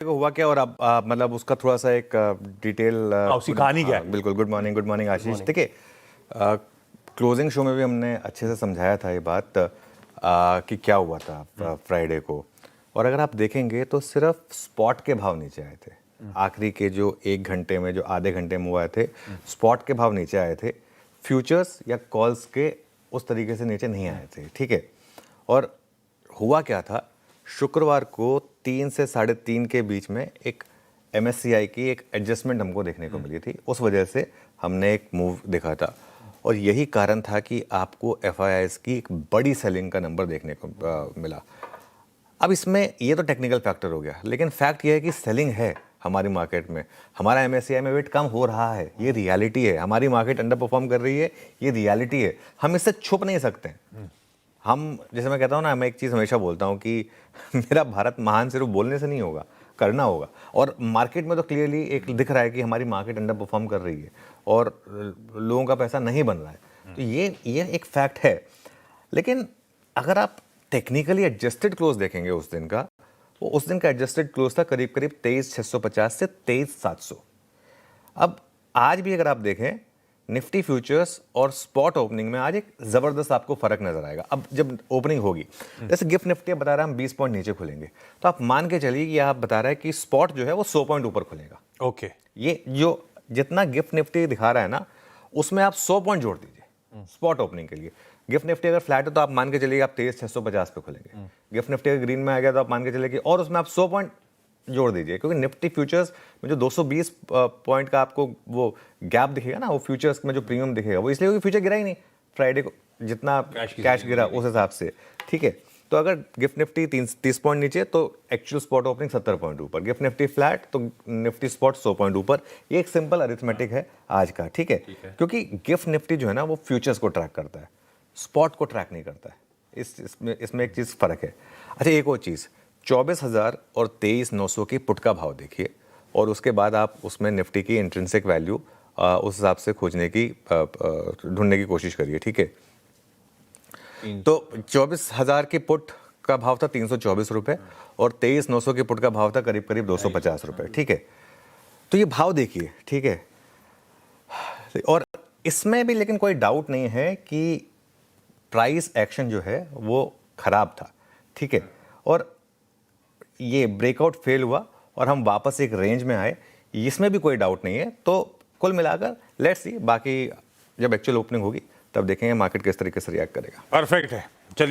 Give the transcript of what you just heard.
को हुआ क्या और अब मतलब उसका थोड़ा सा एक डिटेल उसकी कहानी क्या है? बिल्कुल। गुड मॉर्निंग आशीष। देखिए, क्लोजिंग शो में भी हमने अच्छे से समझाया था ये बात कि क्या हुआ था फ्राइडे को। और अगर आप देखेंगे तो सिर्फ स्पॉट के भाव नीचे आए थे। आखिरी के जो 1 घंटे में, जो आधे घंटे में हुए थे, स्पॉट के भाव नीचे आए थे। फ्यूचर्स या कॉल्स के उस तरीके से नीचे नहीं आए थे। ठीक है। और हुआ क्या था, शुक्रवार को 3 से 3:30 के बीच में एक MSCI की एक एडजस्टमेंट हमको देखने को मिली थी। उस वजह से हमने एक मूव देखा था और यही कारण था कि आपको FIIs की एक बड़ी सेलिंग का नंबर देखने को मिला। अब इसमें ये तो टेक्निकल फैक्टर हो गया, लेकिन फैक्ट ये है कि सेलिंग है हमारी मार्केट में। हमारा MSCI में वेट कम हो रहा है, ये रियलिटी है। हमारी मार्केट अंडर परफॉर्म कर रही है, ये रियलिटी है। हम इससे छुप नहीं सकते। हम, जैसे मैं कहता हूँ ना, मैं एक चीज़ हमेशा बोलता हूँ कि मेरा भारत महान सिर्फ बोलने से नहीं होगा, करना होगा। और मार्केट में तो क्लियरली एक दिख रहा है कि हमारी मार्केट अंडर परफॉर्म कर रही है और लोगों का पैसा नहीं बन रहा है। तो ये एक फैक्ट है। लेकिन अगर आप टेक्निकली एडजस्टेड क्लोज देखेंगे उस दिन का, वो उस दिन का एडजस्टेड क्लोज था करीब 23,650 से 23,700। अब आज भी अगर आप देखें, निफ्टी फ्यूचर्स और स्पॉट ओपनिंग में आज एक जबरदस्त आपको फर्क नजर आएगा। अब जब ओपनिंग होगी, जैसे गिफ्ट निफ्टी बता रहा है हम 20 पॉइंट नीचे खुलेंगे, तो आप मान के चलिए कि आप बता रहे हैं कि स्पॉट जो है वो 100 पॉइंट ऊपर खुलेगा। ओके। ये जो जितना गिफ्ट निफ्टी दिखा रहा है ना, उसमें आप 100 पॉइंट जोड़ दीजिए स्पॉट ओपनिंग के लिए। गिफ्ट निफ्टी अगर फ्लैट है तो आप मान के चलिए आप 23,650 पे खुलेंगे। गिफ्ट निफ्टी अगर ग्रीन में आ गया तो आप मान के चलिए कि और उसमें आप 100 पॉइंट जोड़ दीजिए, क्योंकि निफ्टी फ्यूचर्स में जो 220 पॉइंट का आपको वो गैप दिखेगा ना, वो फ्यूचर्स में जो प्रीमियम दिखेगा वो इसलिए क्योंकि फ्यूचर गिरा ही नहीं फ्राइडे को, जितना कैश गिरा उस हिसाब से। ठीक है। तो अगर गिफ्ट निफ्टी 30 पॉइंट नीचे तो एक्चुअल स्पॉट ओपनिंग 70 पॉइंट ऊपर, गिफ्ट निफ्टी फ्लैट तो निफ्टी स्पॉट 100 पॉइंट ऊपर। ये एक सिंपल अरिथमेटिक है आज का। ठीक है। क्योंकि गिफ्ट निफ्टी जो है ना वो फ्यूचर्स को ट्रैक करता है, स्पॉट को ट्रैक नहीं करता है। इसमें एक चीज़ फर्क है। अच्छा, एक और चीज़, 24,000 और 23,900 की पुट का भाव देखिए और उसके बाद आप उसमें निफ्टी की इंट्रिंसिक वैल्यू उस हिसाब से खोजने की ढूंढने की कोशिश करिए। ठीक है। तो 24,000 की पुट का भाव था 324 रुपये और 23,900 की पुट का भाव था करीब 250 रुपये। ठीक है। तो ये भाव देखिए। ठीक है। और इसमें भी लेकिन कोई डाउट नहीं है कि प्राइस एक्शन जो है वो खराब था। ठीक है। और ये ब्रेकआउट फेल हुआ और हम वापस एक रेंज में आए, इसमें भी कोई डाउट नहीं है। तो कुल मिलाकर लेट्स सी, बाकी जब एक्चुअल ओपनिंग होगी तब देखेंगे मार्केट किस तरीके से रिएक्ट करेगा। परफेक्ट है। चलिए।